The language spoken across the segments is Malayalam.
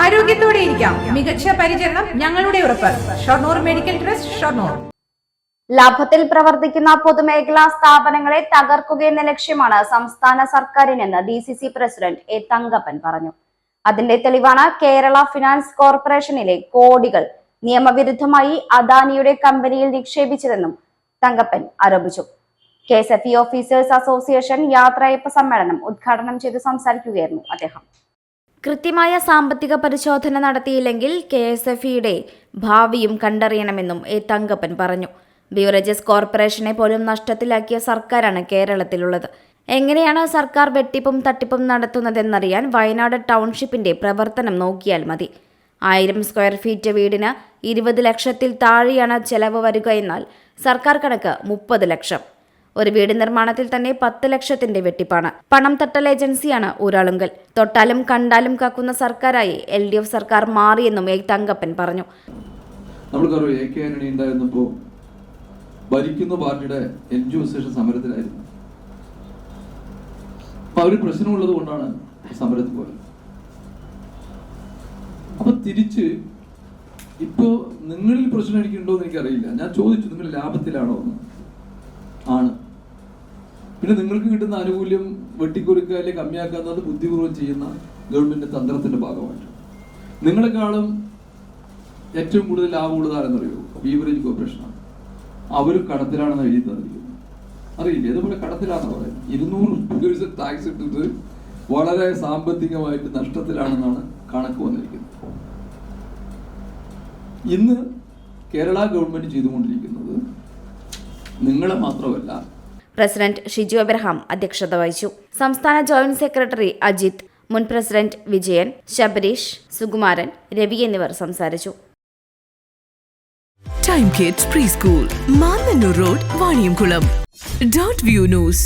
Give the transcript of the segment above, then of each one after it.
ആരോഗ്യത്തോടെ ഇരിക്കാം. മികച്ച പരിചരണം ഞങ്ങളുടെ ഉറപ്പ്. Shoranur medical trust, Shoranur. ലാഭത്തിൽ പ്രവർത്തിക്കുന്ന പൊതുമേഖലാ സ്ഥാപനങ്ങളെ തകർക്കുകയെന്ന ലക്ഷ്യമാണ് സംസ്ഥാന സർക്കാരിനെന്ന് DCC പ്രസിഡന്റ് എ തങ്കപ്പൻ പറഞ്ഞു. അതിന്റെ തെളിവാണ് കേരള ഫിനാൻസ് കോർപ്പറേഷനിലെ കോടികൾ നിയമവിരുദ്ധമായി അദാനിയുടെ കമ്പനിയിൽ നിക്ഷേപിച്ചതെന്നും തങ്കപ്പൻ ആരോപിച്ചു. KSFE ഓഫീസേഴ്സ് അസോസിയേഷൻ യാത്രയയപ്പ് സമ്മേളനം ഉദ്ഘാടനം ചെയ്ത് സംസാരിക്കുകയായിരുന്നു അദ്ദേഹം. കൃത്യമായ സാമ്പത്തിക പരിശോധന നടത്തിയില്ലെങ്കിൽ KSFEയുടെ ഭാവിയും കണ്ടറിയണമെന്നും എ തങ്കപ്പൻ പറഞ്ഞു. ബിവറേജസ് കോർപ്പറേഷനെ പോലും നഷ്ടത്തിലാക്കിയ സർക്കാരാണ് കേരളത്തിലുള്ളത്. എങ്ങനെയാണ് സർക്കാർ വെട്ടിപ്പും തട്ടിപ്പും നടത്തുന്നതെന്നറിയാൻ വയനാട് ടൗൺഷിപ്പിന്റെ പ്രവർത്തനം നോക്കിയാൽ മതി. 1000 സ്ക്വയർ ഫീറ്റ് വീടിന് 20 ലക്ഷത്തിൽ താഴെയാണ് ചെലവ് വരിക. എന്നാൽ സർക്കാർ കണക്ക് 30 ലക്ഷം. ഒരു വീട് നിർമ്മാണത്തിൽ തന്നെ 10 ലക്ഷത്തിന്റെ വെട്ടിപ്പാണ്. പണം തട്ടൽ ഏജൻസിയാണ് ഊരാളുങ്കൽ. തൊട്ടാലും കണ്ടാലും കക്കുന്ന സർക്കാരായി LDF സർക്കാർ മാറിയെന്നും എ തങ്കപ്പൻ പറഞ്ഞു. ഭരിക്കുന്ന പാർട്ടിയുടെ എൻജോസേഷൻ സമരത്തിലായിരുന്നു. അപ്പൊ അവര് പ്രശ്നമുള്ളത് കൊണ്ടാണ് സമരത്തിൽ പോയത്. അപ്പൊ തിരിച്ച് ഇപ്പോ നിങ്ങളിൽ പ്രശ്നം എനിക്കുണ്ടോ എന്ന് എനിക്കറിയില്ല. ഞാൻ ചോദിച്ചു, നിങ്ങൾ ലാഭത്തിലാണോ എന്ന്. ആണ്. പിന്നെ നിങ്ങൾക്ക് കിട്ടുന്ന ആനുകൂല്യം വെട്ടിക്കുറിക്കുക അല്ലെങ്കിൽ കമ്മിയാക്കുന്നത് ബുദ്ധിപൂർവ്വം ചെയ്യുന്ന ഗവൺമെന്റ് തന്ത്രത്തിന്റെ ഭാഗമായിട്ട്. നിങ്ങളെക്കാളും ഏറ്റവും കൂടുതൽ ലാഭമുള്ളതാണെന്നറിയോ ബീവറേജ് കോർപ്പറേഷനാണ്. അവരും കടത്തിലാണെന്ന് എഴുതി തന്നിരിക്കുന്നു. അറിയില്ല, ഇതുപോലെ കടത്തിലാണെന്ന് പറയുന്നത്. 200 ടാക്സ് ഇട്ടിട്ട് വളരെ സാമ്പത്തികമായിട്ട് നഷ്ടത്തിലാണെന്നാണ് കണക്ക് വന്നിരിക്കുന്നത്. ഇന്ന് കേരള ഗവൺമെന്റ് ചെയ്തുകൊണ്ടിരിക്കുന്നത് നിങ്ങളെ മാത്രമല്ല. പ്രസിഡന്റ് ഷിജു എബ്രഹാം അധ്യക്ഷത വഹിച്ചു. സംസ്ഥാന ജോയിന്റ് സെക്രട്ടറി അജിത്, മുൻ പ്രസിഡന്റ് വിജയൻ, ശബരീഷ്, സുകുമാരൻ, രവി എന്നിവർ സംസാരിച്ചു. Time kids pre school, Mannannur road, Vaniyamkulam. .view news.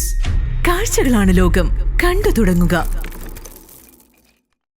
കാഴ്ചകളാണ് ലോകം. കണ്ടു തുടങ്ങുക.